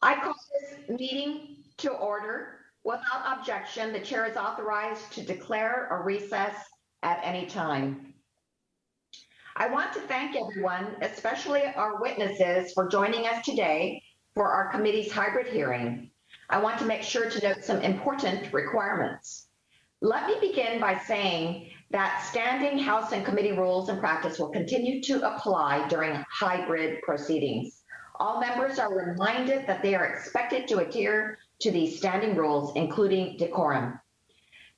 I call this meeting to order. Without objection, the chair is authorized to declare a recess at any time. I want to thank everyone, especially our witnesses, for joining us today for our committee's hybrid hearing. I want to make sure to note some important requirements. Let me begin by saying that standing House and committee rules and practice will continue to apply during hybrid proceedings. All members are reminded that they are expected to adhere to these standing rules, including decorum.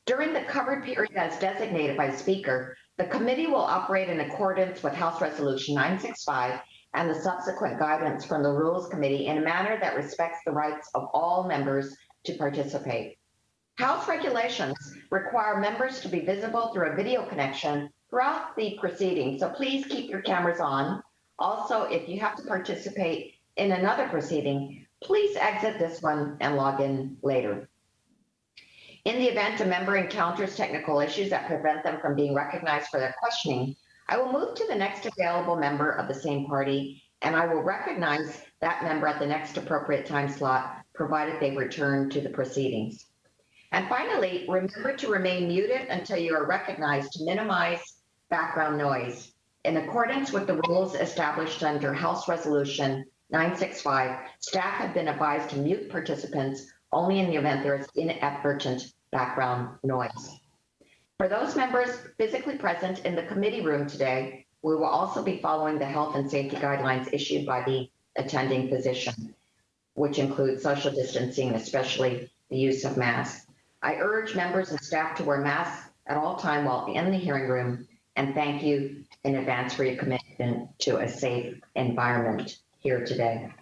During the covered period as designated by the Speaker, the committee will operate in accordance with House Resolution 965 and the subsequent guidance from the Rules Committee in a manner that respects the rights of all members to participate. House regulations require members to be visible through a video connection throughout the proceeding, so please keep your cameras on. Also, if you have to participate in another proceeding, please exit this one and log in later. In the event a member encounters technical issues that prevent them from being recognized for their questioning, I will move to the next available member of the same party, and I will recognize that member at the next appropriate time slot, provided they return to the proceedings. And finally, remember to remain muted until you are recognized to minimize background noise. In accordance with the rules established under House Resolution 965, staff have been advised to mute participants only in the event there is inadvertent background noise. For those members physically present in the committee room today, we will also be following the health and safety guidelines issued by the attending physician, which include social distancing, especially the use of masks. I urge members and staff to wear masks at all times while in the hearing room, and thank you in advance for your commitment to a safe environment here today.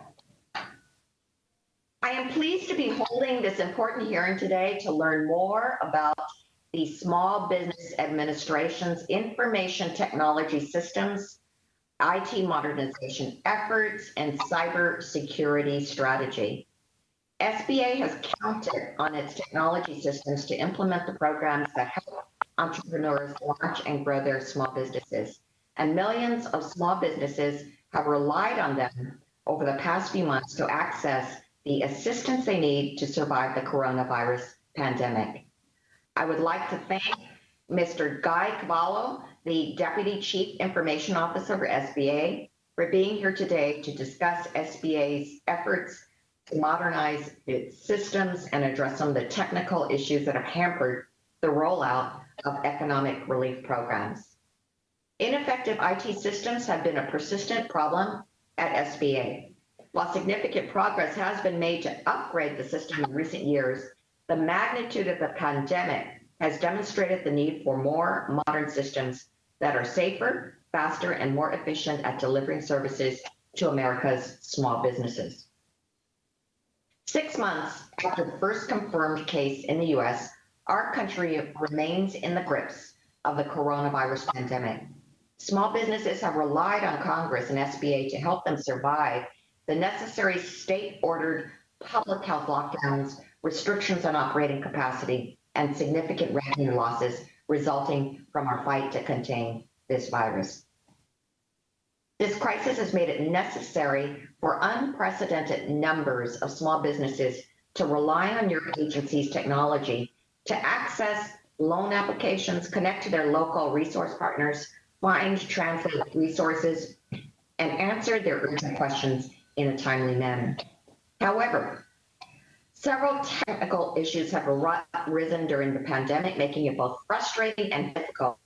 I am pleased to be holding this important hearing today to learn more about the Small Business Administration's information technology systems, IT modernization efforts, and cybersecurity strategy. SBA has counted on its technology systems to implement the programs that help entrepreneurs launch and grow their small businesses. And millions of small businesses have relied on them over the past few months to access the assistance they need to survive the coronavirus pandemic. I would like to thank Mr. Guy Cavallo, the Deputy Chief Information Officer for SBA, for being here today to discuss SBA's efforts to modernize its systems and address some of the technical issues that have hampered the rollout of economic relief programs. Ineffective IT systems have been a persistent problem at SBA. While significant progress has been made to upgrade the system in recent years, the magnitude of the pandemic has demonstrated the need for more modern systems that are safer, faster, and more efficient at delivering services to America's small businesses. 6 months after the first confirmed case in the US, our country remains in the grips of the coronavirus pandemic. Small businesses have relied on Congress and SBA to help them survive the necessary state-ordered public health lockdowns, restrictions on operating capacity, and significant revenue losses resulting from our fight to contain this virus. This crisis has made it necessary for unprecedented numbers of small businesses to rely on your agency's technology to access loan applications, connect to their local resource partners, find, translate resources, and answer their urgent questions in a timely manner. However, several technical issues have arisen during the pandemic, making it both frustrating and difficult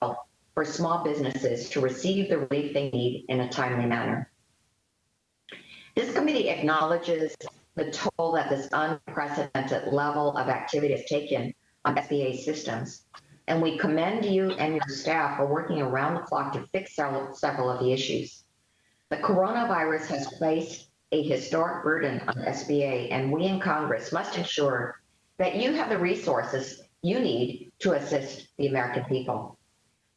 for small businesses to receive the relief they need in a timely manner. This committee acknowledges the toll that this unprecedented level of activity has taken on SBA systems, and we commend you and your staff for working around the clock to fix several of the issues. The coronavirus has placed a historic burden on SBA, and we in Congress must ensure that you have the resources you need to assist the American people.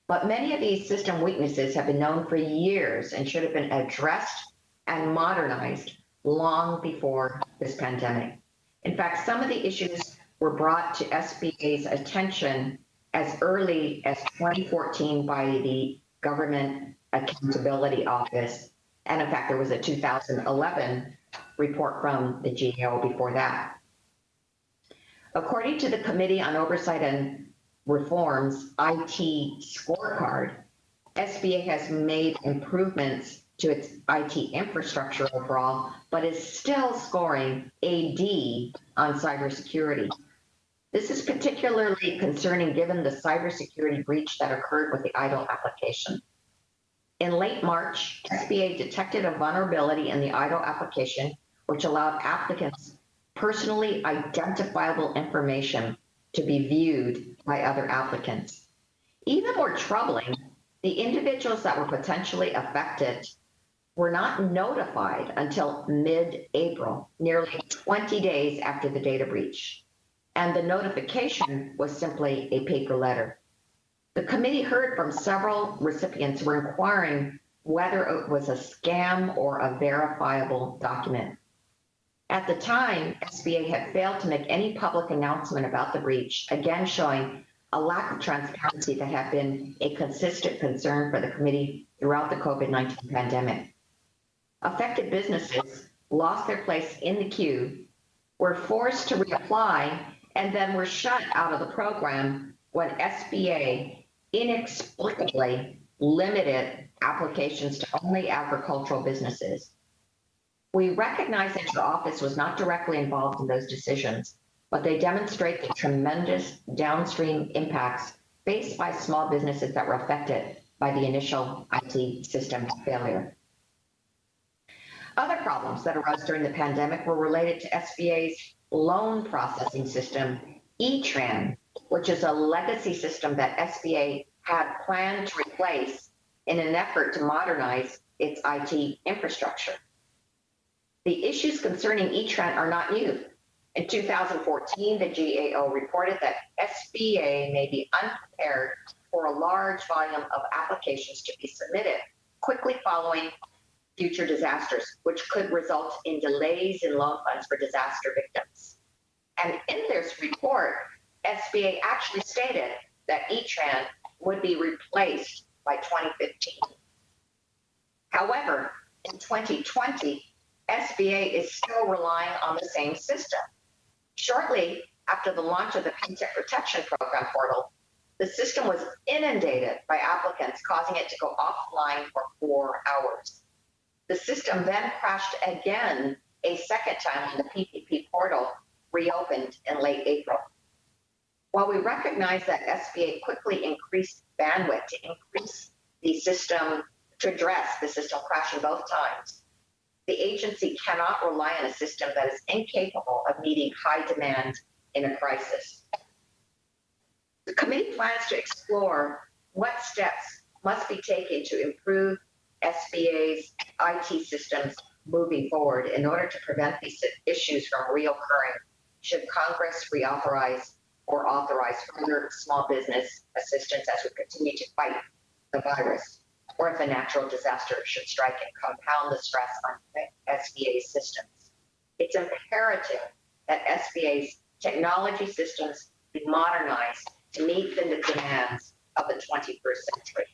But many of these system weaknesses have been known for years and should have been addressed and modernized long before this pandemic. In fact, some of the issues were brought to SBA's attention as early as 2014 by the Government Accountability Office. And in fact, there was a 2011 report from the GAO before that. According to the Committee on Oversight and Reform's IT scorecard, SBA has made improvements to its IT infrastructure overall, but is still scoring a D on cybersecurity. This is particularly concerning given the cybersecurity breach that occurred with the IDLE application. In late March, SBA detected a vulnerability in the IDLE application, which allowed applicants' personally identifiable information to be viewed by other applicants. Even more troubling, the individuals that were potentially affected were not notified until mid-April, nearly 20 days after the data breach. And the notification was simply a paper letter. The committee heard from several recipients who were inquiring whether it was a scam or a verifiable document. At the time, SBA had failed to make any public announcement about the breach, again showing a lack of transparency that had been a consistent concern for the committee throughout the COVID-19 pandemic. Affected businesses lost their place in the queue, were forced to reapply, and then were shut out of the program when SBA inexplicably limited applications to only agricultural businesses. We recognize that your office was not directly involved in those decisions, but they demonstrate the tremendous downstream impacts faced by small businesses that were affected by the initial IT system failure. Other problems that arose during the pandemic were related to SBA's loan processing system, eTran, which is a legacy system that SBA had planned to replace in an effort to modernize its IT infrastructure. The issues concerning eTran are not new. In 2014, the GAO reported that SBA may be unprepared for a large volume of applications to be submitted quickly following future disasters, which could result in delays in loan funds for disaster victims. And in this report, SBA actually stated that eTran would be replaced by 2015. However, in 2020, SBA is still relying on the same system. Shortly after the launch of the Paycheck Protection Program portal, the system was inundated by applicants, causing it to go offline for 4 hours. The system then crashed again a second time when the PPP portal reopened in late April. While we recognize that SBA quickly increased bandwidth to increase the system, to address the system crashing both times, the agency cannot rely on a system that is incapable of meeting high demand in a crisis. The committee plans to explore what steps must be taken to improve SBA's IT systems moving forward in order to prevent these issues from reoccurring should Congress reauthorize or authorize further small business assistance as we continue to fight the virus, or if a natural disaster should strike and compound the stress on SBA's systems. It's imperative that SBA's technology systems be modernized to meet the demands of the 21st century.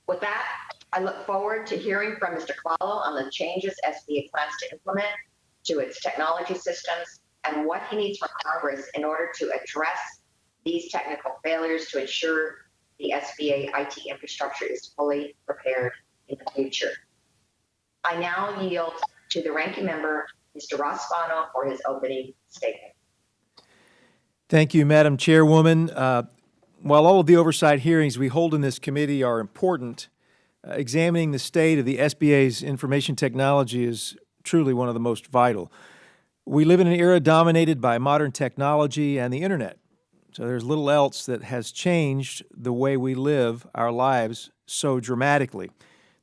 With that, I look forward to hearing from Mr. Cavallo on the changes SBA plans to implement to its technology systems and what he needs from Congress in order to address these technical failures to ensure the SBA IT infrastructure is fully prepared in the future. I now yield to the ranking member, Mr. Ross-Spano, for his opening statement. Thank you, Madam Chairwoman. While all of the oversight hearings we hold in this committee are important, examining the state of the SBA's information technology is truly one of the most vital. We live in an era dominated by modern technology and the internet. So there's little else that has changed the way we live our lives so dramatically.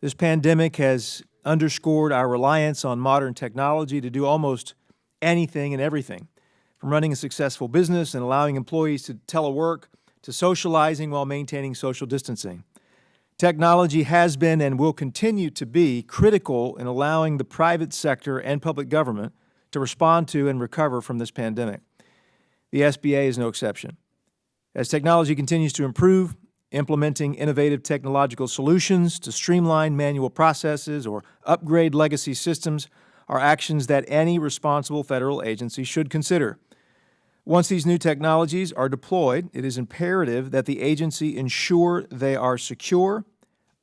This pandemic has underscored our reliance on modern technology to do almost anything and everything, from running a successful business and allowing employees to telework to socializing while maintaining social distancing. Technology has been and will continue to be critical in allowing the private sector and public government to respond to and recover from this pandemic. The SBA is no exception. As technology continues to improve, implementing innovative technological solutions to streamline manual processes or upgrade legacy systems are actions that any responsible federal agency should consider. Once these new technologies are deployed, it is imperative that the agency ensure they are secure,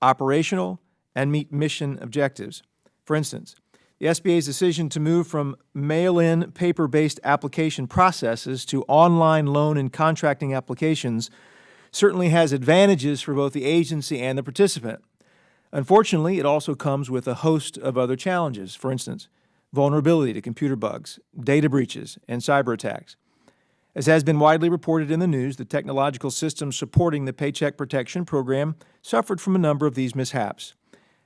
operational, and meet mission objectives. For instance, the SBA's decision to move from mail-in, paper-based application processes to online loan and contracting applications certainly has advantages for both the agency and the participant. Unfortunately, it also comes with a host of other challenges. For instance, vulnerability to computer bugs, data breaches, and cyber attacks. As has been widely reported in the news, the technological systems supporting the Paycheck Protection Program suffered from a number of these mishaps.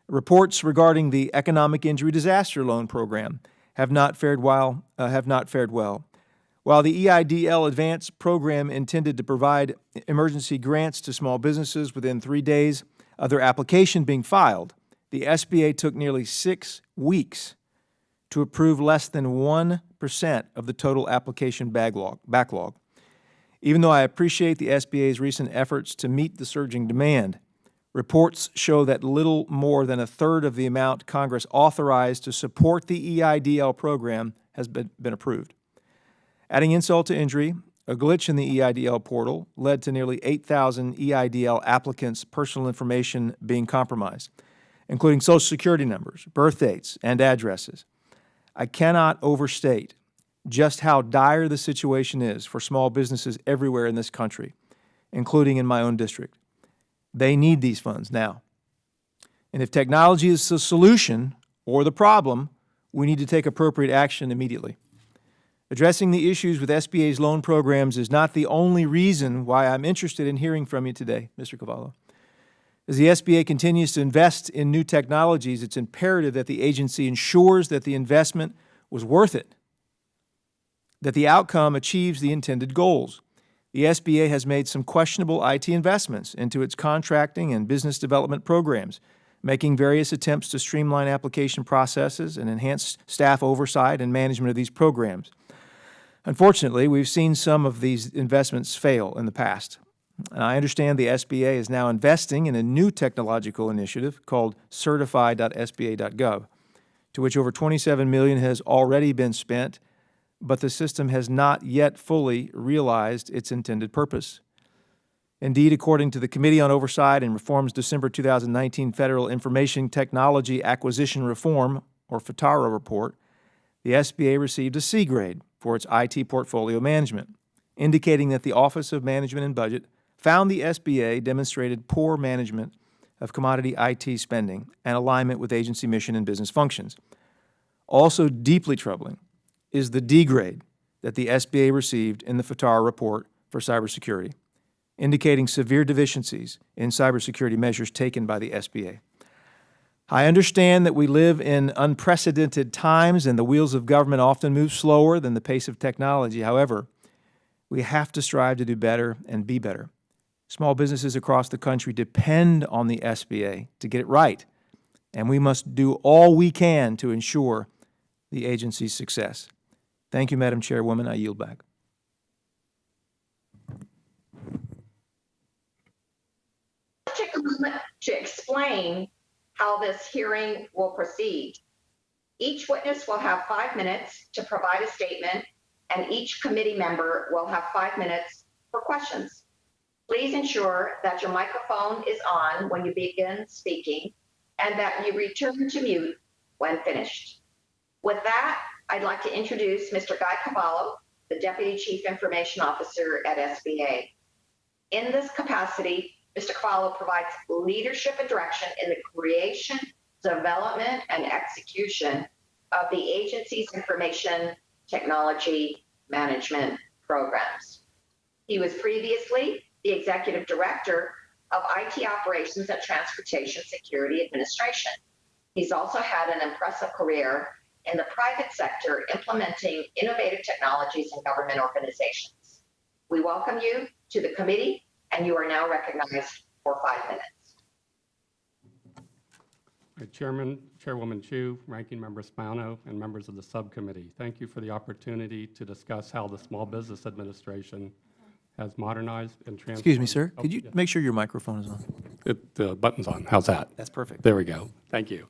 Reports regarding the Economic Injury Disaster Loan Program have not fared well. While the EIDL Advance program intended to provide emergency grants to small businesses within 3 days of their application being filed, the SBA took nearly 6 weeks to approve less than 1% of the total application backlog. Even though I appreciate the SBA's recent efforts to meet the surging demand, reports show that little more than a third of the amount Congress authorized to support the EIDL program has been approved. Adding insult to injury, a glitch in the EIDL portal led to nearly 8,000 EIDL applicants' personal information being compromised, including Social Security numbers, birth dates, and addresses. I cannot overstate just how dire the situation is for small businesses everywhere in this country, including in my own district. They need these funds now. And if technology is the solution or the problem, we need to take appropriate action immediately. Addressing the issues with SBA's loan programs is not the only reason why I'm interested in hearing from you today, Mr. Cavallo. As the SBA continues to invest in new technologies, it's imperative that the agency ensures that the investment was worth it, that the outcome achieves the intended goals. The SBA has made some questionable IT investments into its contracting and business development programs, making various attempts to streamline application processes and enhance staff oversight and management of these programs. Unfortunately, we've seen some of these investments fail in the past. And I understand the SBA is now investing in a new technological initiative called certify.sba.gov, to which over $27 million has already been spent, but the system has not yet fully realized its intended purpose. Indeed, according to the Committee on Oversight and Reform's December 2019 Federal Information Technology Acquisition Reform, or FITARA report, the SBA received a C grade for its IT portfolio management, indicating that the Office of Management and Budget found the SBA demonstrated poor management of commodity IT spending and alignment with agency mission and business functions. Also deeply troubling is the D grade that the SBA received in the FITARA report for cybersecurity, indicating severe deficiencies in cybersecurity measures taken by the SBA. I understand that we live in unprecedented times and the wheels of government often move slower than the pace of technology. However, we have to strive to do better and be better. Small businesses across the country depend on the SBA to get it right, and we must do all we can to ensure the agency's success. Thank you, Madam Chairwoman. I yield back. Take a moment to explain how this hearing will proceed. Each witness will have 5 minutes to provide a statement, and each committee member will have 5 minutes for questions. Please ensure that your microphone is on when you begin speaking and that you return to mute when finished. With that, I'd like to introduce Mr. Guy Cavallo, the Deputy Chief Information Officer at SBA. In this capacity, Mr. Cavallo provides leadership and direction in the creation, development, and execution of the agency's information technology management programs. He was previously the Executive Director of IT Operations at Transportation Security Administration. He's also had an impressive career in the private sector implementing innovative technologies in government organizations. We welcome you to the committee, and you are now recognized for 5 minutes. Chairman, Chairwoman Chu, Ranking Member Spano, and members of the subcommittee, thank you for the opportunity to discuss how the Small Business Administration has modernized and transformed. Excuse me, sir. Oh, Could you yeah. make sure your microphone is on? The button's on. How's that? That's perfect. There we go. Thank you.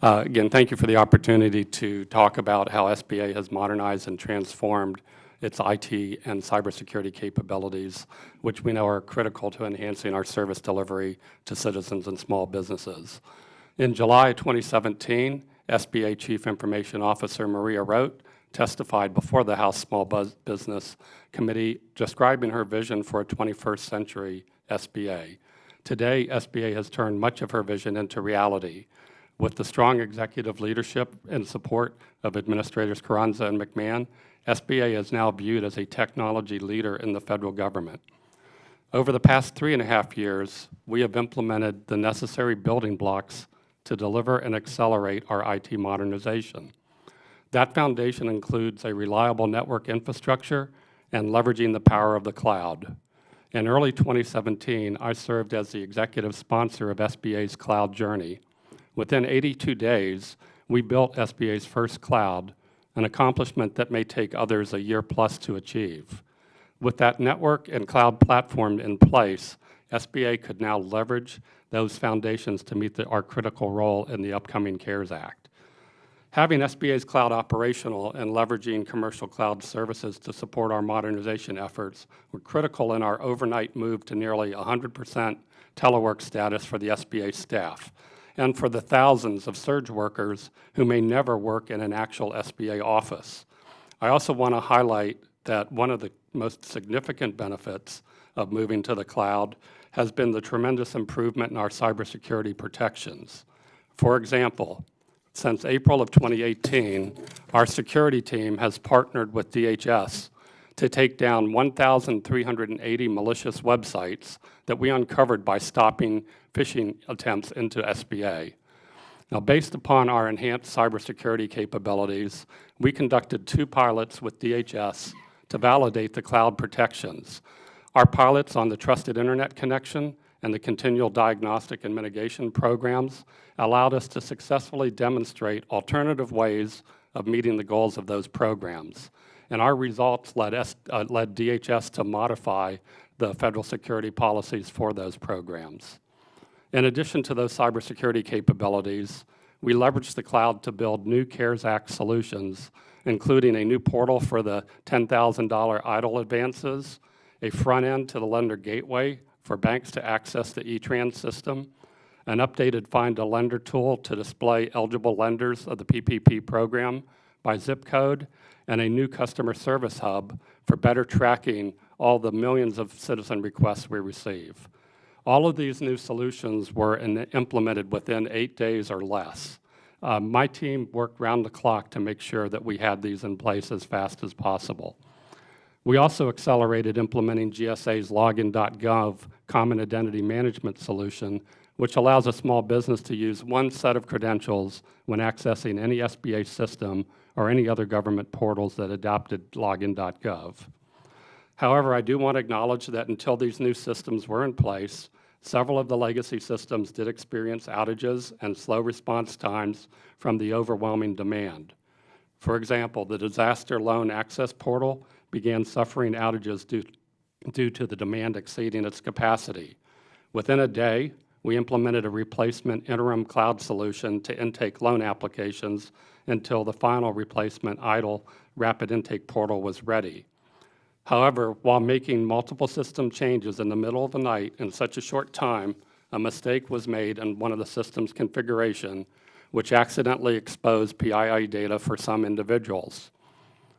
Again, thank you for the opportunity to talk about how SBA has modernized and transformed its IT and cybersecurity capabilities, which we know are critical to enhancing our service delivery to citizens and small businesses. In July 2017, SBA Chief Information Officer Maria Rote testified before the House Small Business Committee describing her vision for a 21st century SBA. Today, SBA has turned much of her vision into reality. With the strong executive leadership and support of Administrators Carranza and McMahon, SBA is now viewed as a technology leader in the federal government. Over the past 3.5 years, we have implemented the necessary building blocks to deliver and accelerate our IT modernization. That foundation includes a reliable network infrastructure and leveraging the power of the cloud. In early 2017, I served as the executive sponsor of SBA's cloud journey. Within 82 days, we built SBA's first cloud, an accomplishment that may take others a year plus to achieve. With that network and cloud platform in place, SBA could now leverage those foundations to meet our critical role in the upcoming CARES Act. Having SBA's cloud operational and leveraging commercial cloud services to support our modernization efforts were critical in our overnight move to nearly 100% telework status for the SBA staff, and for the thousands of surge workers who may never work in an actual SBA office. I also want to highlight that one of the most significant benefits of moving to the cloud has been the tremendous improvement in our cybersecurity protections. For example, since April of 2018, our security team has partnered with DHS to take down 1,380 malicious websites that we uncovered by stopping phishing attempts into SBA. Now, based upon our enhanced cybersecurity capabilities, we conducted 2 pilots with DHS to validate the cloud protections. Our pilots on the Trusted Internet Connection and the Continual Diagnostic and Mitigation programs allowed us to successfully demonstrate alternative ways of meeting the goals of those programs. And our results led DHS to modify the federal security policies for those programs. In addition to those cybersecurity capabilities, we leveraged the cloud to build new CARES Act solutions, including a new portal for the $10,000 EIDL advances, a front end to the lender gateway for banks to access the E-Trans system, an updated Find a Lender tool to display eligible lenders of the PPP program by zip code, and a new customer service hub for better tracking all the millions of citizen requests we receive. All of these new solutions were implemented within 8 days or less. My team worked round the clock to make sure that we had these in place as fast as possible. We also accelerated implementing GSA's login.gov Common Identity Management solution, which allows a small business to use one set of credentials when accessing any SBA system or any other government portals that adopted login.gov. However, I do want to acknowledge that until these new systems were in place, several of the legacy systems did experience outages and slow response times from the overwhelming demand. For example, the Disaster Loan Access Portal began suffering outages due to the demand exceeding its capacity. Within a day, we implemented a replacement interim cloud solution to intake loan applications until the final replacement EIDL rapid intake portal was ready. However, while making multiple system changes in the middle of the night in such a short time, a mistake was made in one of the system's configuration, which accidentally exposed PII data for some individuals.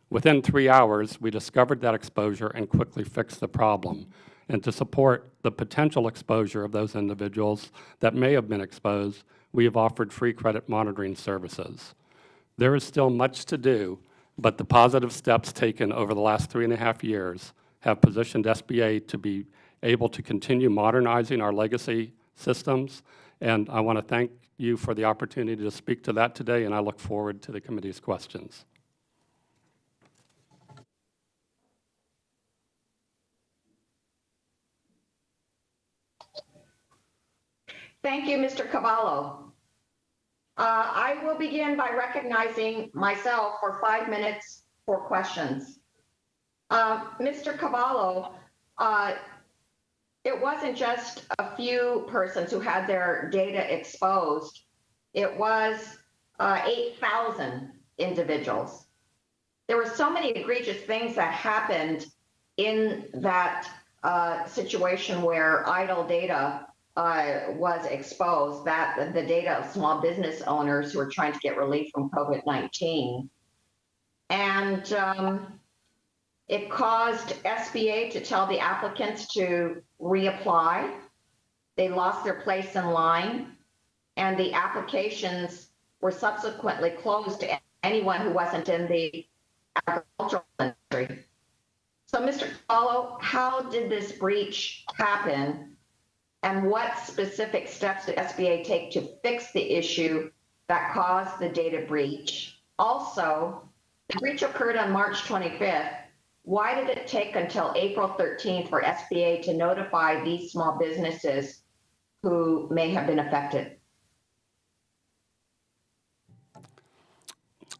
Within 3 hours, we discovered that exposure and quickly fixed the problem. And to support the potential exposure of those individuals that may have been exposed, we have offered free credit monitoring services. There is still much to do, but the positive steps taken over the last 3.5 years have positioned SBA to be able to continue modernizing our legacy systems. And I want to thank you for the opportunity to speak to that today, and I look forward to the committee's questions. Thank you, Mr. Cavallo. I will begin by recognizing myself for 5 minutes for questions. Mr. Cavallo, it wasn't just a few persons who had their data exposed. It was 8,000 individuals. There were so many egregious things that happened in that situation where idle data was exposed, that the data of small business owners who were trying to get relief from COVID-19. And it caused SBA to tell the applicants to reapply. They lost their place in line, and the applications were subsequently closed to anyone who wasn't in the agricultural industry. So, Mr. Cavallo, how did this breach happen, and what specific steps did SBA take to fix the issue that caused the data breach? Also, the breach occurred on March 25th. Why did it take until April 13th for SBA to notify these small businesses who may have been affected?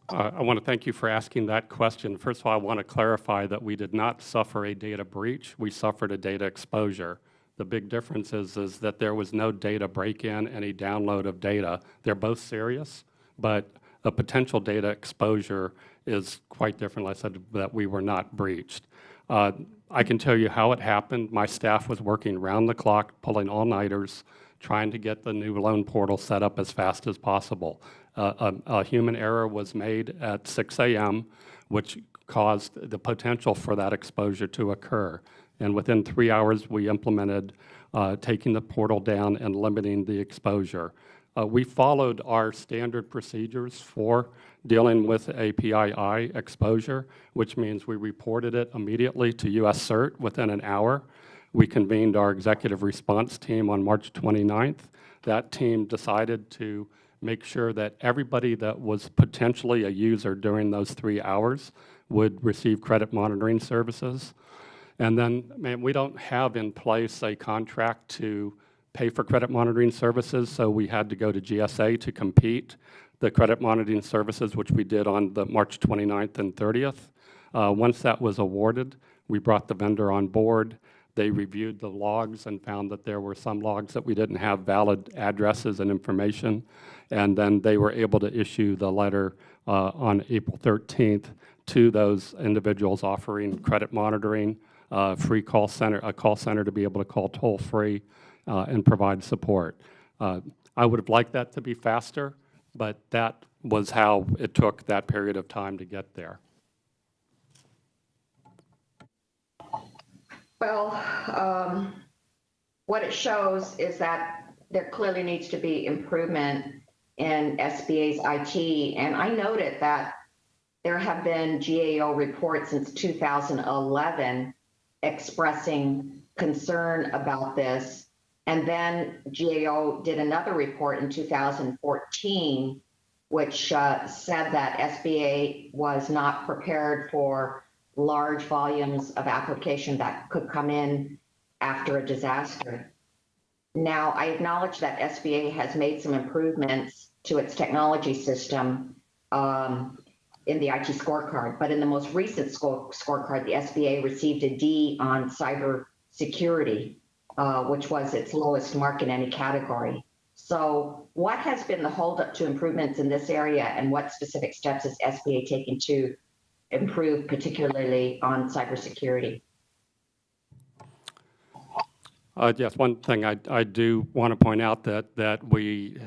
I want to thank you for asking that question. First of all, I want to clarify that we did not suffer a data breach. We suffered a data exposure. The big difference is that there was no data break-in, any download of data. They're both serious, but a potential data exposure is quite different. I said that we were not breached. I can tell you how it happened. My staff was working round the clock, pulling all-nighters, trying to get the new loan portal set up as fast as possible. A human error was made at 6 a.m., which caused the potential for that exposure to occur. And within 3 hours, we implemented taking the portal down and limiting the exposure. We followed our standard procedures for dealing with a PII exposure, which means we reported it immediately to US CERT within an hour. We convened our executive response team on March 29th. That team decided to make sure that everybody that was potentially a user during those 3 hours would receive credit monitoring services. And then, we don't have in place a contract to pay for credit monitoring services, so we had to go to GSA to compete the credit monitoring services, which we did on the March 29th and 30th. Once that was awarded, we brought the vendor on board. They reviewed the logs and found that there were some logs that we didn't have valid addresses and information, and then they were able to issue the letter on April 13th to those individuals offering credit monitoring, free call center, a call center to be able to call toll-free and provide support. I would have liked that to be faster, but that was how it took that period of time to get there. Well, what it shows is that there clearly needs to be improvement in SBA's IT. And I noted that there have been GAO reports since 2011 expressing concern about this. And then GAO did another report in 2014, which said that SBA was not prepared for large volumes of application that could come in after a disaster. Now, I acknowledge that SBA has made some improvements to its technology system in the IT scorecard, but in the most recent scorecard, the SBA received a D on cyber security, which was its lowest mark in any category. So what has been the holdup to improvements in this area, and what specific steps is SBA taking to improve, particularly on cybersecurity? Yes, one thing I do want to point out that we,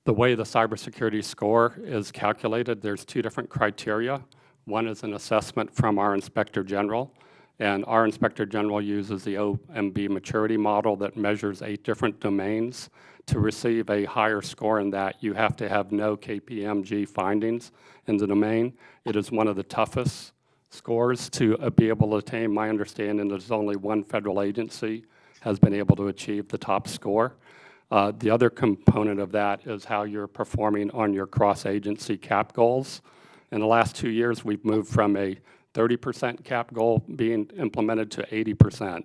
the way the cybersecurity score is calculated, there's two different criteria. One is an assessment from our Inspector General, and our Inspector General uses the OMB maturity model that measures 8 different domains. To receive a higher score in that, you have to have no KPMG findings in the domain. It is one of the toughest scores to be able to attain. My understanding is only one federal agency has been able to achieve the top score. The other component of that is how you're performing on your cross-agency cap goals. In the last 2 years, we've moved from a 30% cap goal being implemented to 80%.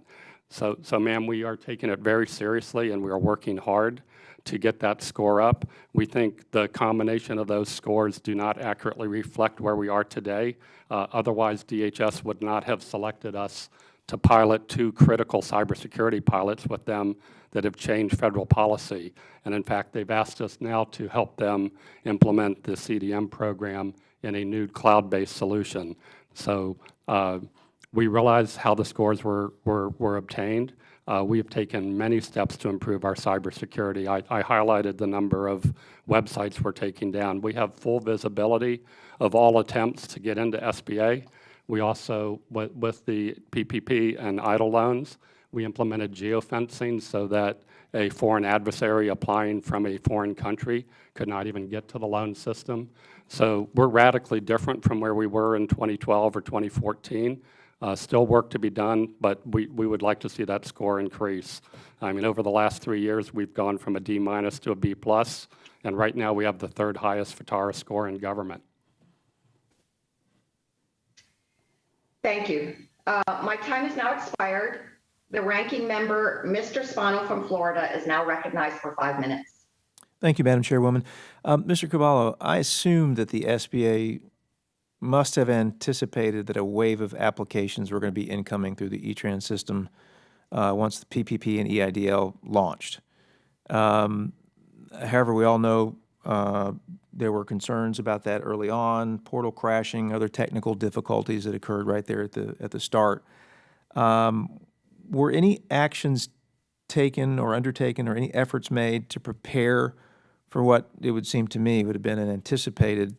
So ma'am, we are taking it very seriously, and we are working hard to get that score up. We think the combination of those scores do not accurately reflect where we are today. Otherwise, DHS would not have selected us to pilot 2 critical cybersecurity pilots with them that have changed federal policy. And in fact, they've asked us now to help them implement the CDM program in a new cloud-based solution. So we realize how the scores were obtained. We have taken many steps to improve our cybersecurity. I highlighted the number of websites we're taking down. We have full visibility of all attempts to get into SBA. We also, with the PPP and EIDL loans, we implemented geofencing so that a foreign adversary applying from a foreign country could not even get to the loan system. So we're radically different from where we were in 2012 or 2014. Still work to be done, but we would like to see that score increase. I mean, over the last 3 years, we've gone from a D- to a B+, and right now we have the 3rd highest FITARA score in government. Thank you. My time has now expired. The ranking member, Mr. Spano from Florida, is now recognized for 5 minutes. Thank you, Madam Chairwoman. Mr. Caballo, I assume that the SBA must have anticipated that a wave of applications were going to be incoming through the E-Trans system once the PPP and EIDL launched. However, we all know there were concerns about that early on, portal crashing, other technical difficulties that occurred right there at the start. Were any actions taken or undertaken or any efforts made to prepare for what it would seem to me would have been an anticipated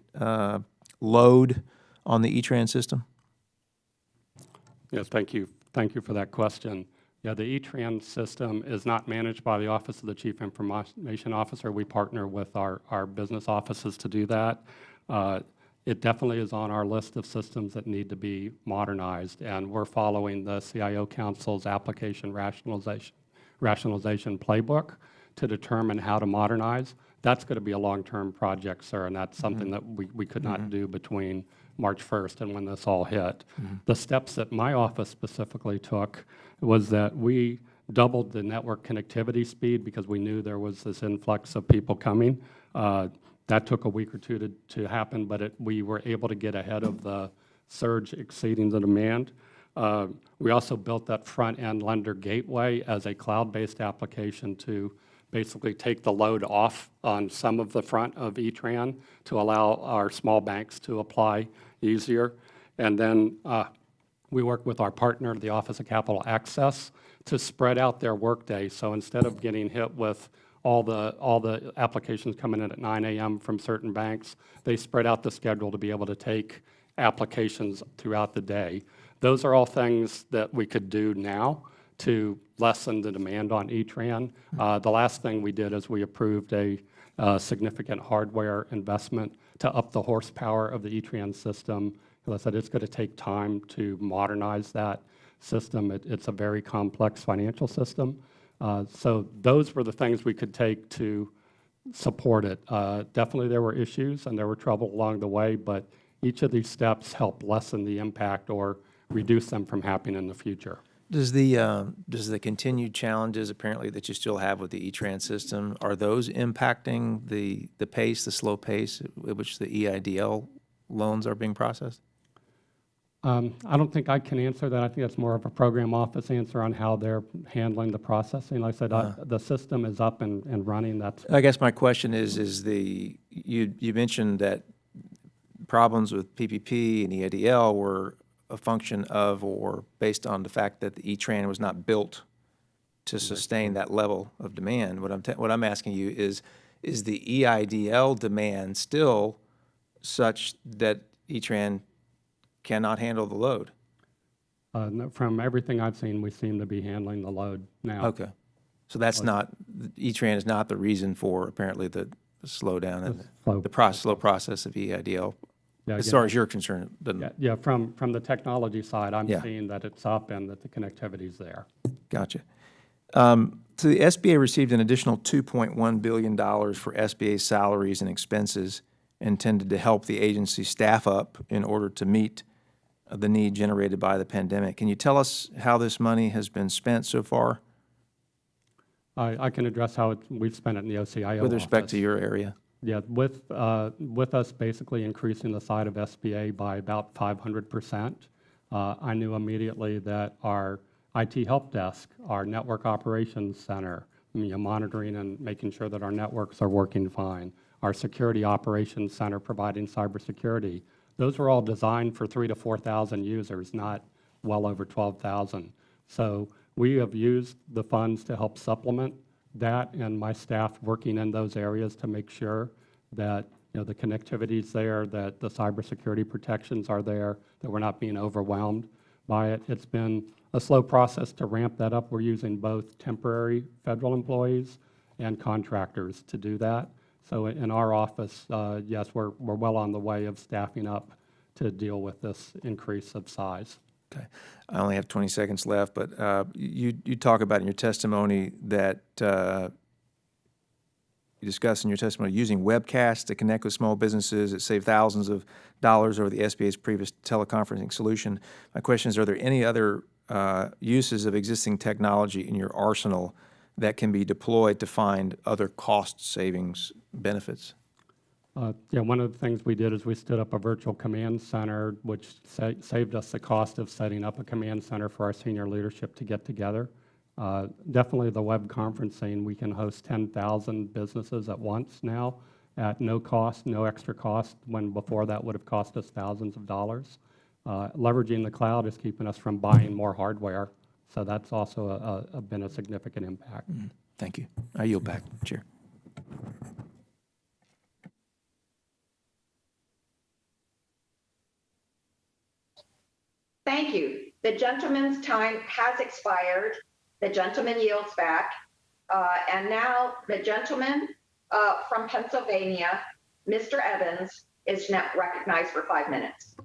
load on the E-Trans system? Yes, thank you. Thank you for that question. Yeah, the E-Trans system is not managed by the Office of the Chief Information Officer. We partner with our business offices to do that. It definitely is on our list of systems that need to be modernized, and we're following the CIO Council's application rationalization playbook to determine how to modernize. That's going to be a long-term project, sir, and that's something that we could not do between March 1st and when this all hit. The steps that my office specifically took was that we doubled the network connectivity speed because we knew there was this influx of people coming. That took a week or two to happen, but we were able to get ahead of the surge exceeding the demand. We also built that front-end lender gateway as a cloud-based application to basically take the load off on some of the front of E-Tran to allow our small banks to apply easier. And then we work with our partner, the Office of Capital Access, to spread out their workday. So instead of getting hit with all the applications coming in at 9 a.m. from certain banks, they spread out the schedule to be able to take applications throughout the day. Those are all things that we could do now to lessen the demand on E-Tran. The last thing we did is we approved a significant hardware investment to up the horsepower of the E-Tran system. As I said, it's going to take time to modernize that system. It's a very complex financial system. So those were the things we could take to support it. Definitely there were issues and there were trouble along the way, but each of these steps help lessen the impact or reduce them from happening in the future. Does the continued challenges apparently that you still have with the E-Trans system, are those impacting the pace, the slow pace at which the EIDL loans are being processed? I don't think I can answer that. I think that's more of a program office answer on how they're handling the processing. Like I said, the system is up and running. I guess my question is you mentioned that problems with PPP and EIDL were a function of or based on the fact that the E-Tran was not built to sustain that level of demand. What I'm asking you is the EIDL demand still such that E-Tran cannot handle the load? No, from everything I've seen, we seem to be handling the load now. Okay. So that's not, E-Tran is not the reason for apparently the slowdown and the slow process of EIDL. Yeah, as far as you're concerned. Yeah, from the technology side, I'm seeing that it's up and that the connectivity's there. Gotcha. So the SBA received an additional $2.1 billion for SBA salaries and expenses intended to help the agency staff up in order to meet the need generated by the pandemic. Can you tell us how this money has been spent so far? I can address how we've spent it in the OCIO with respect office. To your area. Yeah, with us basically increasing the side of SBA by about 500%, I knew immediately that our IT help desk, our network operations center, monitoring and making sure that our networks are working fine, our security operations center providing cybersecurity, those were all designed for 3,000 to 4,000 users, not well over 12,000. So we have used the funds to help supplement that, and my staff working in those areas to make sure that the connectivity is there, that the cybersecurity protections are there, that we're not being overwhelmed by it. It's been a slow process to ramp that up. We're using both temporary federal employees and contractors to do that. So in our office, yes, we're well on the way of staffing up to deal with this increase of size. Okay. I only have 20 seconds left, but you talk about in your testimony that you discuss in your testimony using webcasts to connect with small businesses. It saved thousands of dollars over the SBA's previous teleconferencing solution. My question is, are there any other uses of existing technology in your arsenal that can be deployed to find other cost savings benefits? Yeah, one of the things we did is we stood up a virtual command center, which saved us the cost of setting up a command center for our senior leadership to get together. Definitely the web conferencing, we can host 10,000 businesses at once now at no cost, no extra cost, when before that would have cost us thousands of dollars. Leveraging the cloud is keeping us from buying more hardware, so that's also been a significant impact. Thank you. I yield back, Chair. Thank you. The gentleman's time has expired. The gentleman yields back. And now the gentleman from Pennsylvania, Mr. Evans, is now recognized for 5 minutes.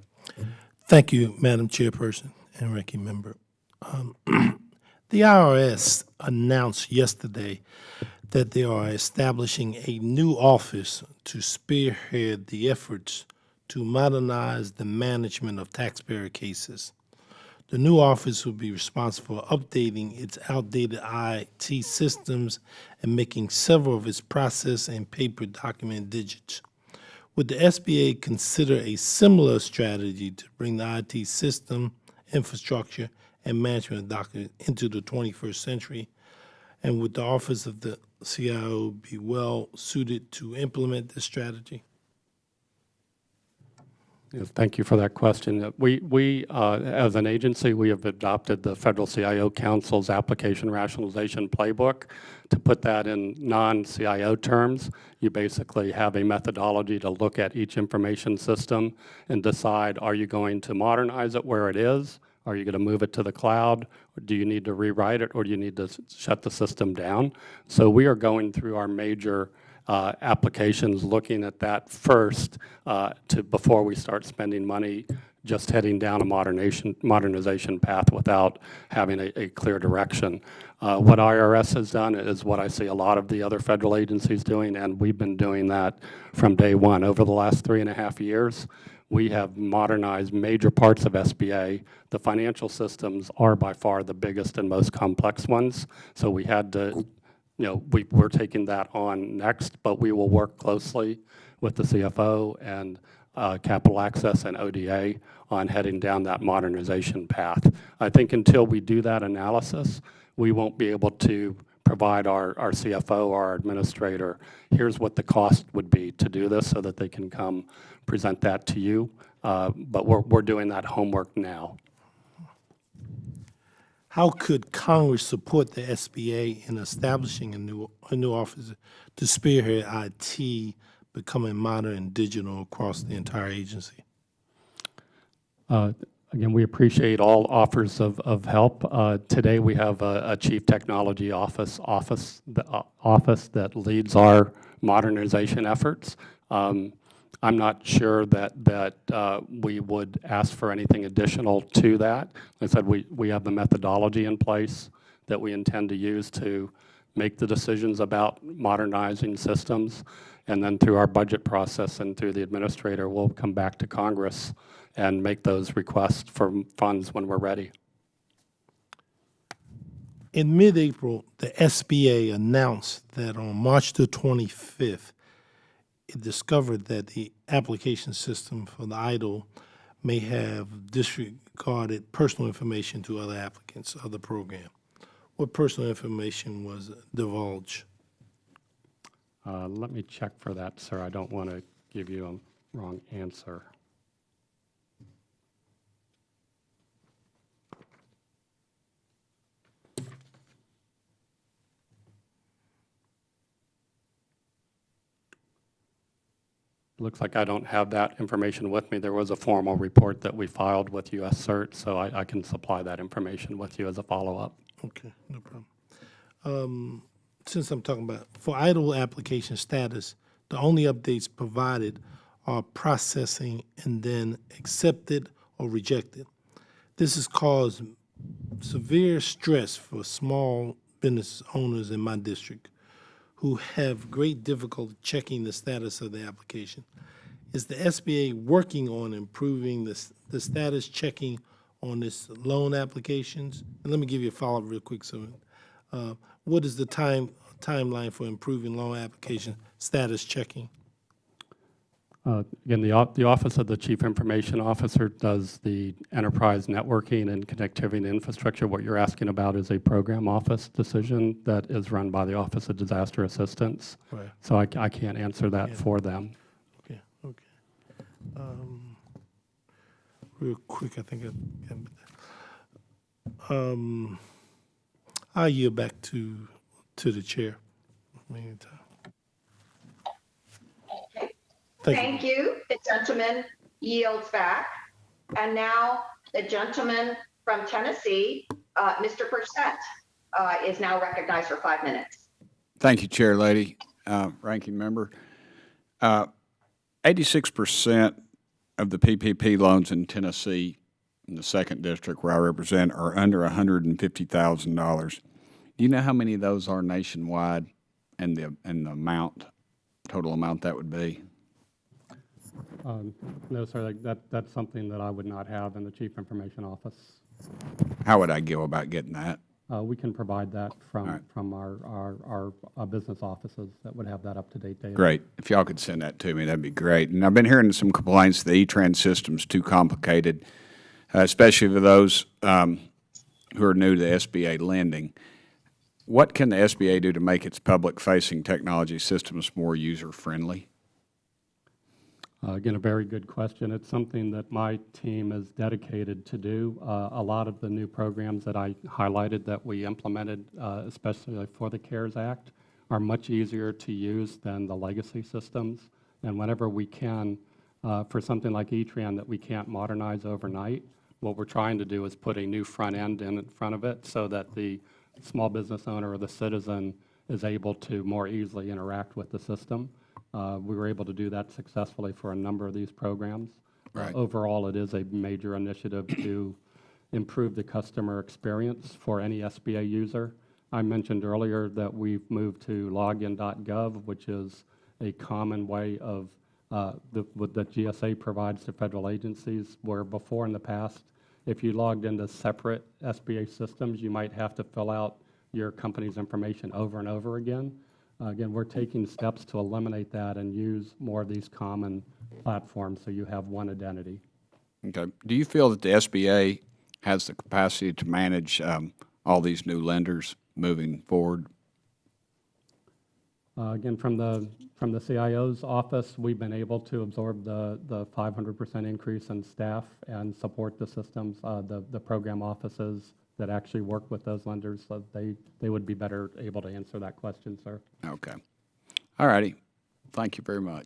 Thank you, Madam Chairperson and Ranking Member. The IRS announced yesterday that they are establishing a new office to spearhead the efforts to modernize the management of taxpayer cases. The new office will be responsible for updating its outdated IT systems and making several of its process and paper document digits. Would the SBA consider a similar strategy to bring the IT system, infrastructure, and management of documents into the 21st century? And would the Office of the CIO be well suited to implement this strategy? Yes, thank you for that question. We as an agency, we have adopted the Federal CIO Council's application rationalization playbook. To put that in non-CIO terms, you basically have a methodology to look at each information system and decide, are you going to modernize it where it is? Are you going to move it to the cloud? Or do you need to rewrite it, or do you need to shut the system down? So we are going through our major applications, looking at that first before we start spending money just heading down a modernization path without having a clear direction. What IRS has done is what I see a lot of the other federal agencies doing, and we've been doing that from day one. Over the last 3.5 years, we have modernized major parts of SBA. The financial systems are by far the biggest and most complex ones, so we had to we're taking that on next, but we will work closely with the CFO and Capital Access and ODA on heading down that modernization path. I think until we do that analysis, we won't be able to provide our CFO or our administrator, here's what the cost would be to do this, so that they can come present that to you. But we're doing that homework now. How could Congress support the SBA in establishing a new office to spearhead IT becoming modern and digital across the entire agency? Again, we appreciate all offers of help. Today we have a Chief Technology Office that leads our modernization efforts. I'm not sure that we would ask for anything additional to that. Like I said, we have the methodology in place that we intend to use to make the decisions about modernizing systems, and then through our budget process and through the administrator, we'll come back to Congress and make those requests for funds when we're ready. In mid-April, the SBA announced that on March the 25th, it discovered that the application system for the idle may have disregarded personal information to other applicants of the program. What personal information was divulged? Let me check for that, sir. I don't want to give you a wrong answer. Looks like I don't have that information with me. There was a formal report that we filed with US CERT, so I can supply that information with you as a follow-up. Okay, no problem. Since I'm talking about, for idle application status, the only updates provided are processing and then accepted or rejected. This has caused severe stress for small business owners in my district who have great difficulty checking the status of the application. Is the SBA working on improving the status checking on this loan applications? And let me give you a follow-up real quick. So, what is the timeline for improving loan application status checking? Again, the Office of the Chief Information Officer does the enterprise networking and connectivity infrastructure. What you're asking about is a program office decision that is run by the Office of Disaster Assistance. Right. So I can't answer that for them. Okay. Real quick, I think I'll yield back to the chair. Meantime. Thank you. The gentleman yields back. And now the gentleman from Tennessee, Mr. Burchett, is now recognized for 5 minutes. Thank you, Chair Lady, Ranking Member. 86% of the PPP loans in Tennessee, in the 2nd District where I represent, are under $150,000. Do you know how many of those are nationwide and the amount, total amount that would be? No, sir, that's something that I would not have in the Chief Information Office. How would I go about getting that? We can provide that from, right. from our business offices that would have that up-to-date data. Great. If y'all could send that to me, that'd be great. And I've been hearing some complaints the E-Trans system's too complicated, especially for those who are new to SBA lending. What can the SBA do to make its public-facing technology systems more user-friendly? Again, a very good question. It's something that my team is dedicated to do. A lot of the new programs that I highlighted that we implemented, especially for the CARES Act, are much easier to use than the legacy systems. And whenever we can, for something like E-Tran that we can't modernize overnight, what we're trying to do is put a new front end in front of it so that the small business owner or the citizen is able to more easily interact with the system. We were able to do that successfully for a number of these programs. Right. Overall, it is a major initiative to improve the customer experience for any SBA user. I mentioned earlier that we've moved to login.gov, which is a common way of that GSA provides to federal agencies, where before in the past, if you logged into separate SBA systems, you might have to fill out your company's information over and over again. Again, we're taking steps to eliminate that and use more of these common platforms so you have one identity. Okay. Do you feel that the SBA has the capacity to manage all these new lenders moving forward? Again, from the CIO's office, we've been able to absorb the 500% increase in staff and support the systems. The program offices that actually work with those lenders, so they would be better able to answer that question, sir. Okay. All righty. Thank you very much.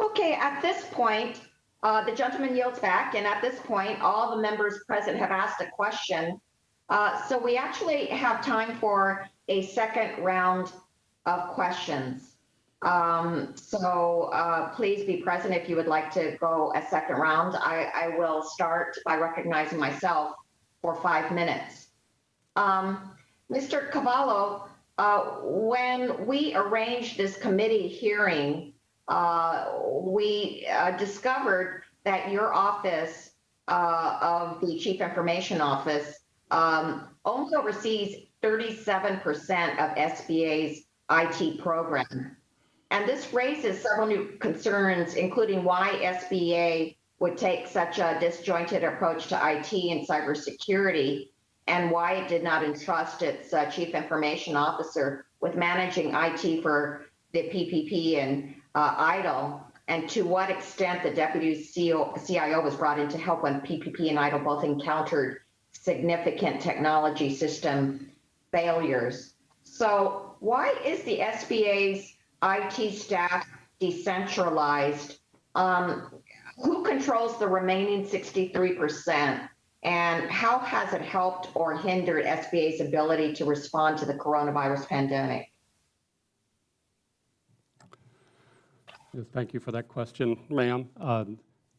Okay, at this point, the gentleman yields back, and at this point, all the members present have asked a question. So we actually have time for a second round of questions. Please be present if you would like to go a second round. I will start by recognizing myself for 5 minutes. Mr. Cavallo, when we arranged this committee hearing, we discovered that your office of the Chief Information Office only oversees 37% of SBA's IT program. And this raises several new concerns, including why SBA would take such a disjointed approach to IT and cybersecurity, and why it did not entrust its chief information officer with managing IT for the PPP and IDLE, and to what extent the deputy CIO was brought in to help when PPP and IDLE both encountered significant technology system failures. So why is the SBA's IT staff decentralized? Who controls the remaining 63%? And how has it helped or hindered SBA's ability to respond to the coronavirus pandemic? Yes, thank you for that question, ma'am.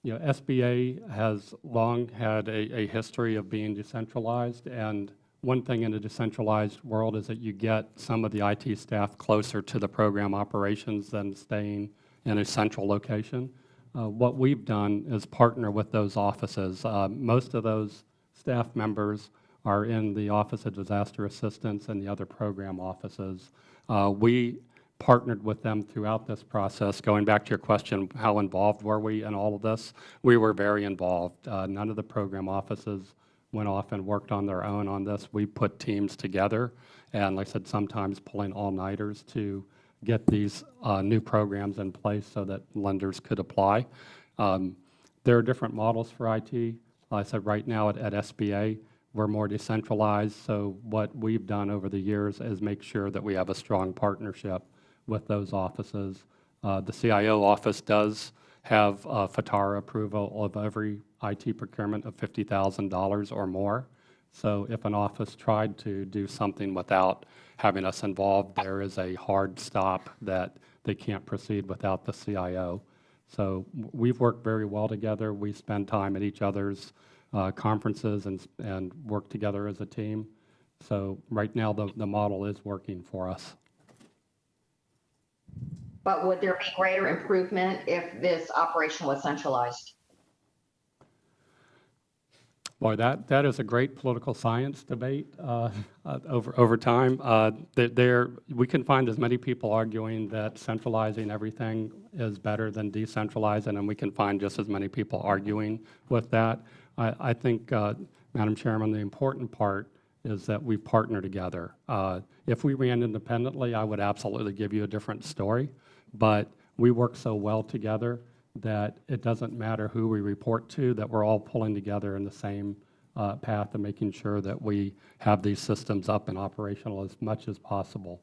SBA has long had a history of being decentralized, and one thing in a decentralized world is that you get some of the IT staff closer to the program operations than staying in a central location. What we've done is partner with those offices. Most of those staff members are in the Office of Disaster Assistance and the other program offices. We partnered with them throughout this process. Going back to your question, how involved were we in all of this? We were very involved. None of the program offices went off and worked on their own on this. We put teams together, and like I said, sometimes pulling all-nighters to get these new programs in place so that lenders could apply. There are different models for IT. Like I said, right now at SBA, we're more decentralized, so what we've done over the years is make sure that we have a strong partnership with those offices. The CIO office does have FATARA approval of every IT procurement of $50,000 or more. So if an office tried to do something without having us involved, there is a hard stop that they can't proceed without the CIO. So we've worked very well together. We spend time at each other's conferences and work together as a team. So right now the model is working for us. But would there be greater improvement if this operation was centralized? Boy, that is a great political science debate over time. We can find as many people arguing that centralizing everything is better than decentralizing, and we can find just as many people arguing with that. I think, Madam Chairman, the important part is that we partner together. If we ran independently, I would absolutely give you a different story, but we work so well together that it doesn't matter who we report to, that we're all pulling together in the same path and making sure that we have these systems up and operational as much as possible.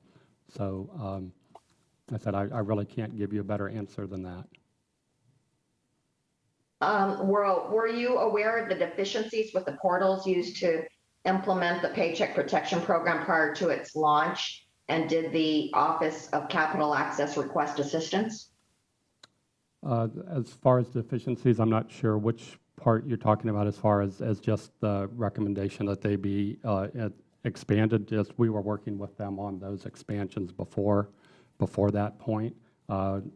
So I said I really can't give you a better answer than that. Were you aware of the deficiencies with the portals used to implement the Paycheck Protection Program prior to its launch? And did the Office of Capital Access request assistance? As far as deficiencies, I'm not sure which part you're talking about as far as just the recommendation that they be expanded. Just we were working with them on those expansions before that point.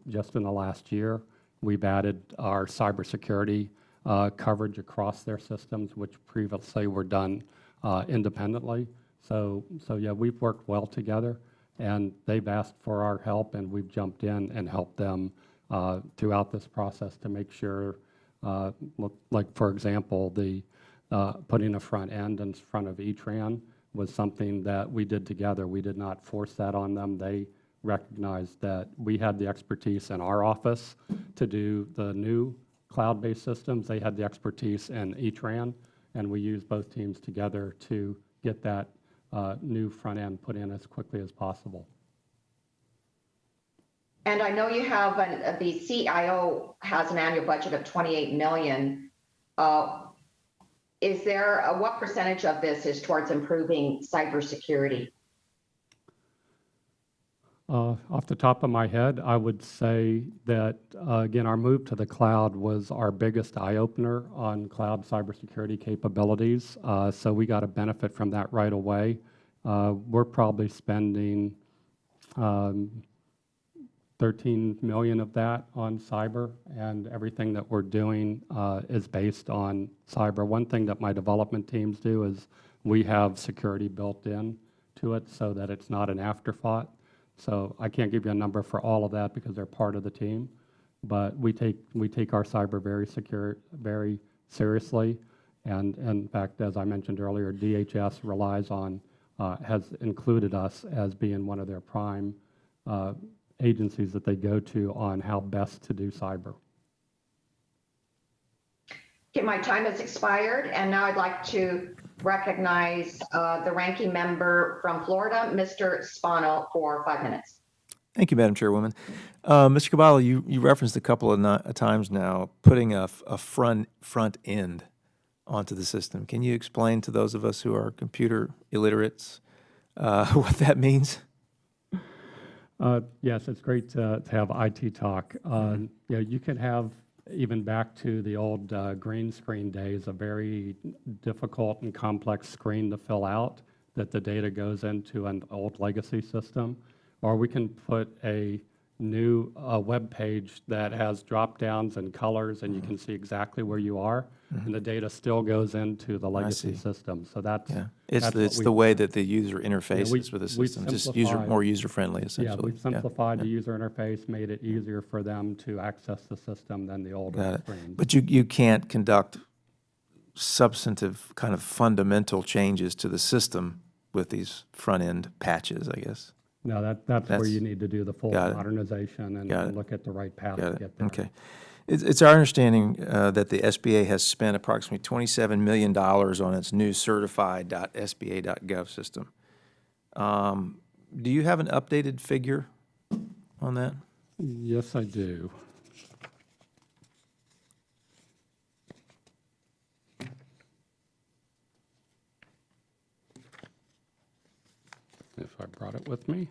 Just in the last year, we've added our cybersecurity coverage across their systems, which previously were done independently. So yeah, we've worked well together, and they've asked for our help, and we've jumped in and helped them throughout this process to make sure, like for example, the putting a front end in front of E-Tran was something that we did together. We did not force that on them. They recognized that we had the expertise in our office to do the new cloud-based systems. They had the expertise in E-Tran, and we used both teams together to get that new front end put in as quickly as possible. And I know you have the CIO has an annual budget of $28 million. Is there what percentage of this is towards improving cybersecurity? Off the top of my head, I would say that, again, our move to the cloud was our biggest eye-opener on cloud cybersecurity capabilities. So we got a benefit from that right away. We're probably spending 13 million of that on cyber, and everything that we're doing is based on cyber. One thing that my development teams do is we have security built in to it so that it's not an afterthought. So I can't give you a number for all of that because they're part of the team, but we take our cyber very seriously. And in fact, as I mentioned earlier, DHS relies on, has included us as being one of their prime agencies that they go to on how best to do cyber. Okay, my time has expired, and now I'd like to recognize the ranking member from Florida, Mr. Spano, for 5 minutes. Thank you, Madam Chairwoman. Mr. Caballo, you referenced a couple of times now putting a front end onto the system. Can you explain to those of us who are computer illiterates what that means? Yes, it's great to have IT talk. You can have, even back to the old green screen days, a very difficult and complex screen to fill out that the data goes into an old legacy system. Or we can put a new web page that has drop downs and colors, and you can see exactly where you are, and the data still goes into the legacy system. So that's It's the way that the user interfaces with the system, just more user friendly essentially. Yeah, we've simplified the user interface, made it easier for them to access the system than the older screen. But you can't conduct substantive kind of fundamental changes to the system with these front end patches, I guess. No, that's where you need to do the full modernization and look at the right path to get there. Okay. It's our understanding that the SBA has spent approximately $27 million on its new certified.sba.gov system. Do you have an updated figure on that? Yes, I do. If I brought it with me.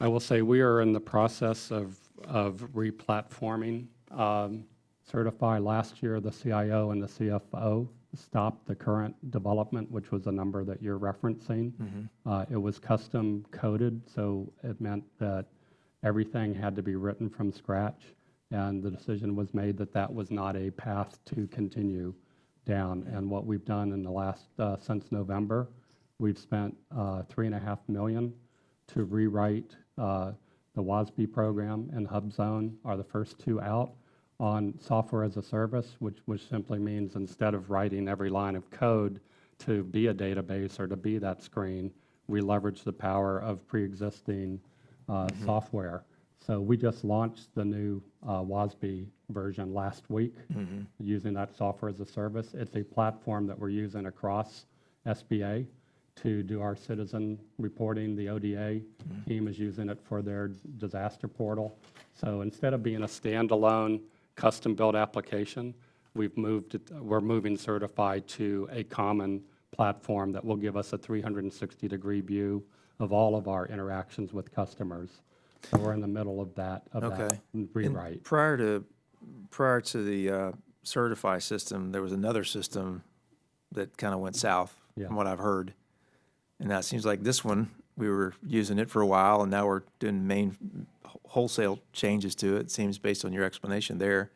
I will say we are in the process of re-platforming Certify. Last year, the CIO and the CFO stopped the current development, which was a number that you're referencing. It was custom coded, so it meant that everything had to be written from scratch, and the decision was made that that was not a path to continue down. And what we've done in the last, since November, we've spent $3.5 million to rewrite the WASB program and HubZone are the first two out on software as a service, which simply means instead of writing every line of code to be a database or to be that screen, we leverage the power of pre-existing software. So we just launched the new WASB version last week using that software as a service. It's a platform that we're using across SBA to do our citizen reporting. The ODA team is using it for their disaster portal. So instead of being a standalone custom-built application, we're moving Certify to a common platform that will give us a 360-degree view of all of our interactions with customers. So we're in the middle of that rewrite. And prior to the Certify system, there was another system that kind of went south, from what I've heard. And now it seems like this one, we were using it for a while, and now we're doing main wholesale changes to it, seems, based on your explanation there.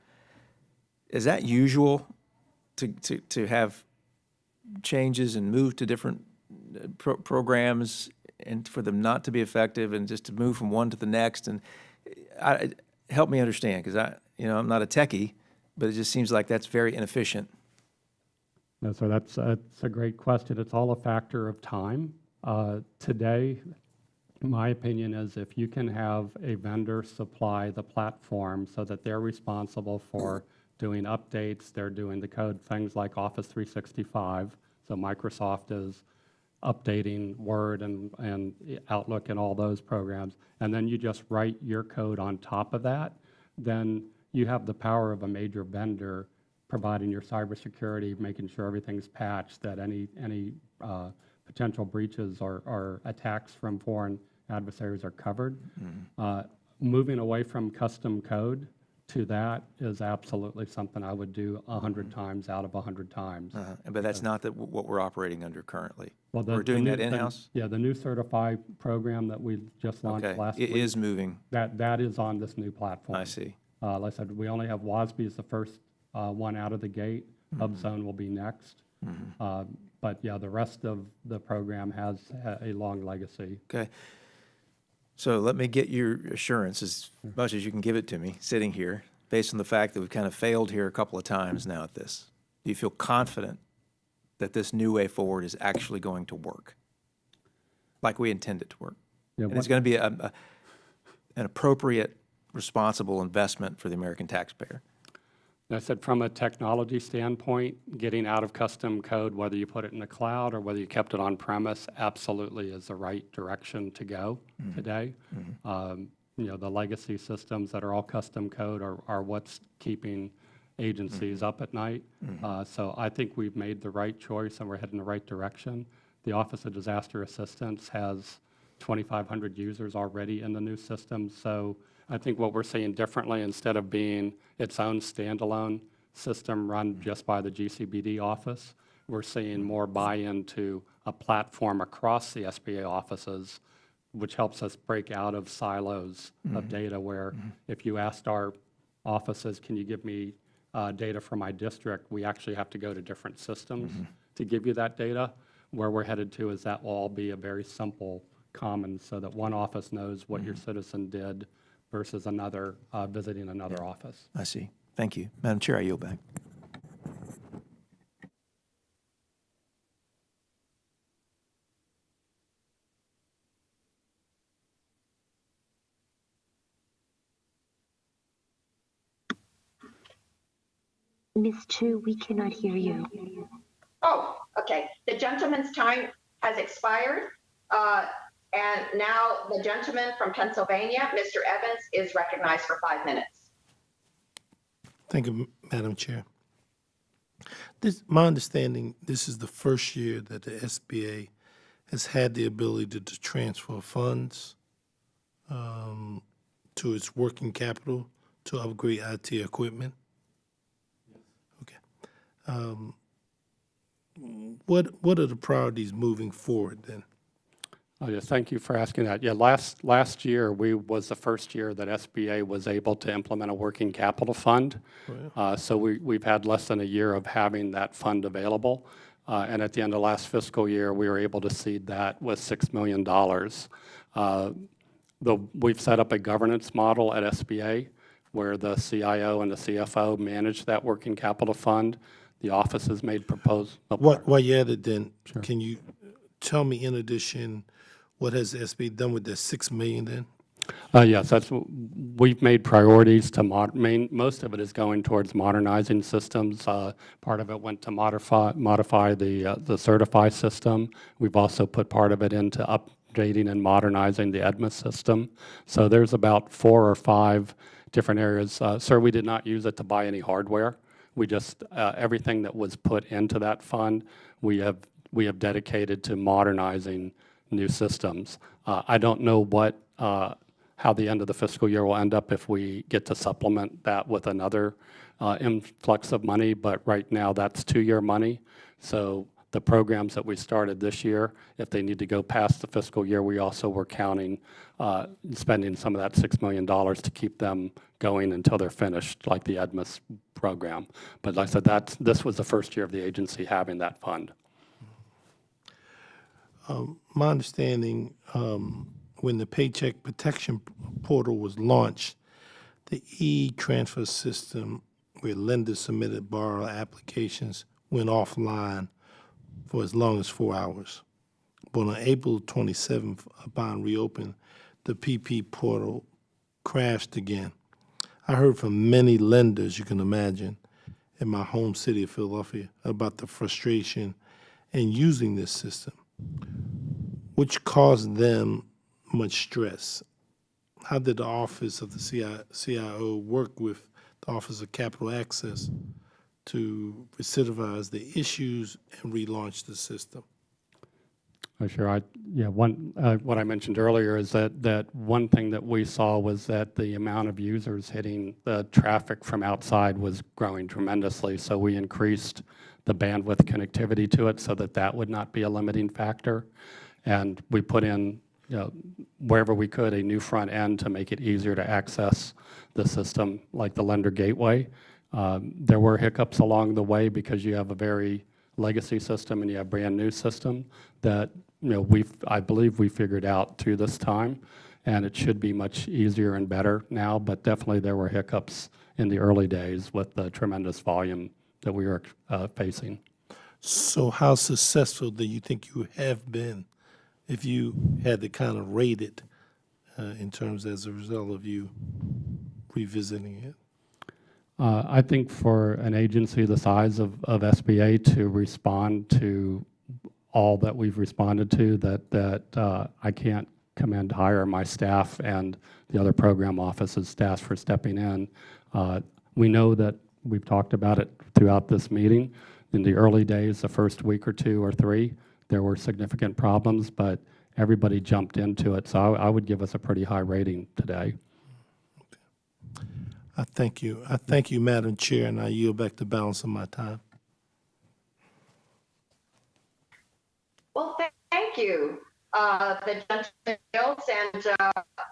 Is that usual to have changes and move to different programs and for them not to be effective and just to move from one to the next? And help me understand, because I'm not a techie, but it just seems like that's very inefficient. No, so that's a great question. It's all a factor of time. Today, my opinion is if you can have a vendor supply the platform so that they're responsible for doing updates, they're doing the code, things like Office 365. So Microsoft is updating Word and Outlook and all those programs, and then you just write your code on top of that, then you have the power of a major vendor providing your cybersecurity, making sure everything's patched, that any potential breaches or attacks from foreign adversaries are covered. Moving away from custom code to that is absolutely something I would do 100 times out of 100 times. But that's not what we're operating under currently. Well, we're doing that in-house? The new Certify program that we just launched last week. It is moving. That is on this new platform. I see. Like I said, we only have WASB as the first one out of the gate. HubZone will be next. But yeah, the rest of the program has a long legacy. Okay. So let me get your assurance as much as you can give it to me, sitting here, based on the fact that we've kind of failed here a couple of times now at this. Do you feel confident that this new way forward is actually going to work, like we intend it to work? Yeah, And it's going to be an appropriate, responsible investment for the American taxpayer. I said from a technology standpoint, getting out of custom code, whether you put it in the cloud or whether you kept it on premise, absolutely is the right direction to go today. The legacy systems that are all custom code are what's keeping agencies up at night. So I think we've made the right choice and we're heading in the right direction. The Office of Disaster Assistance has 2,500 users already in the new system. So I think what we're seeing differently, instead of being its own standalone system run just by the GCBD office, we're seeing more buy-in to a platform across the SBA offices, which helps us break out of silos of data where if you asked our offices, can you give me data for my district, we actually have to go to different systems to give you that data. Where we're headed to is that will all be a very simple common so that one office knows what your citizen did versus another visiting another office. I see. Thank you. Madam Chair, I yield back. Miss Chu, we cannot hear you. Oh, okay. The gentleman's time has expired. And now the gentleman from Pennsylvania, Mr. Evans, is recognized for 5 minutes. Thank you, Madam Chair. My understanding, this is the first year that the SBA has had the ability to transfer funds to its working capital to upgrade IT equipment. Okay. What are the priorities moving forward then? Oh, yes, thank you for asking that. Yeah, last year was the first year that SBA was able to implement a working capital fund. So we've had less than a year of having that fund available. And at the end of last fiscal year, we were able to seed that with $6 million. We've set up a governance model at SBA where the CIO and the CFO manage that working capital fund. The office has made proposals. While you're at it then, can you tell me in addition, what has SBA done with that $6 million then? Yes, we've made priorities to most of it is going towards modernizing systems. Part of it went to modify the Certify system. We've also put part of it into updating and modernizing the EDMA system. So there's about 4 or 5 different areas. Sir, we did not use it to buy any hardware. We just everything that was put into that fund, we have dedicated to modernizing new systems. I don't know how the end of the fiscal year will end up if we get to supplement that with another influx of money, but right now that's 2-year money. So the programs that we started this year, if they need to go past the fiscal year, we also were counting spending some of that $6 million to keep them going until they're finished, like the EDMIS program. But like I said, this was the first year of the agency having that fund. My understanding, when the Paycheck Protection Portal was launched, the e-transfer system where lenders submitted borrower applications went offline for as long as 4 hours. But on April 27th, upon reopening, the PP portal crashed again. I heard from many lenders, you can imagine, in my home city of Philadelphia about the frustration in using this system, which caused them much stress. How did the Office of the CIO work with the Office of Capital Access to recidivize the issues and relaunch the system? Sure. What I mentioned earlier is that one thing that we saw was that the amount of users hitting the traffic from outside was growing tremendously. So we increased the bandwidth connectivity to it so that would not be a limiting factor. And we put in, wherever we could, a new front end to make it easier to access the system, like the lender gateway. There were hiccups along the way because you have a very legacy system and you have brand new system that, I believe we figured out through this time, and it should be much easier and better now, but definitely there were hiccups in the early days with the tremendous volume that we were facing. So how successful do you think you have been, if you had to kind of rate it in terms as a result of you revisiting it? I think for an agency the size of SBA to respond to all that we've responded to, that I can't commend higher my staff and the other program offices staff for stepping in. We know that we've talked about it throughout this meeting. In the early days, the first week or two or three, there were significant problems, but everybody jumped into it. So I would give us a pretty high rating today. I thank you. I thank you, Madam Chair, and I yield back the balance of my time. Well, thank you, the judges, and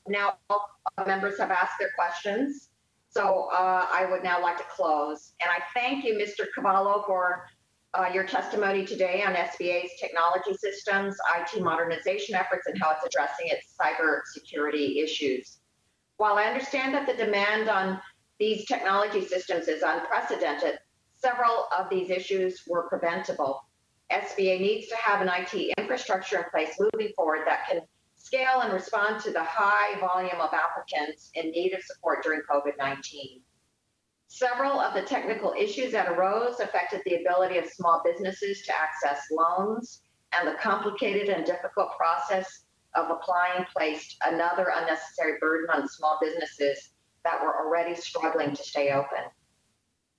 now all members have asked their questions. So I would now like to close. And I thank you, Mr. Cavallo, for your testimony today on SBA's technology systems, IT modernization efforts, and how it's addressing its cybersecurity issues. While I understand that the demand on these technology systems is unprecedented, several of these issues were preventable. SBA needs to have an IT infrastructure in place moving forward that can scale and respond to the high volume of applicants in need of support during COVID-19. Several of the technical issues that arose affected the ability of small businesses to access loans, and the complicated and difficult process of applying placed another unnecessary burden on small businesses that were already struggling to stay open.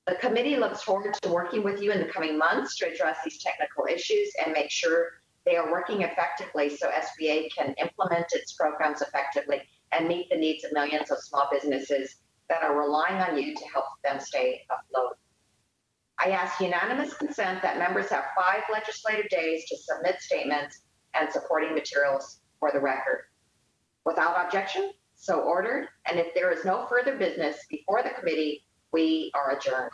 The committee looks forward to working with you in the coming months to address these technical issues and make sure they are working effectively so SBA can implement its programs effectively and meet the needs of millions of small businesses that are relying on you to help them stay afloat. I ask unanimous consent that members have 5 legislative days to submit statements and supporting materials for the record. Without objection, so ordered. And if there is no further business before the committee, we are adjourned.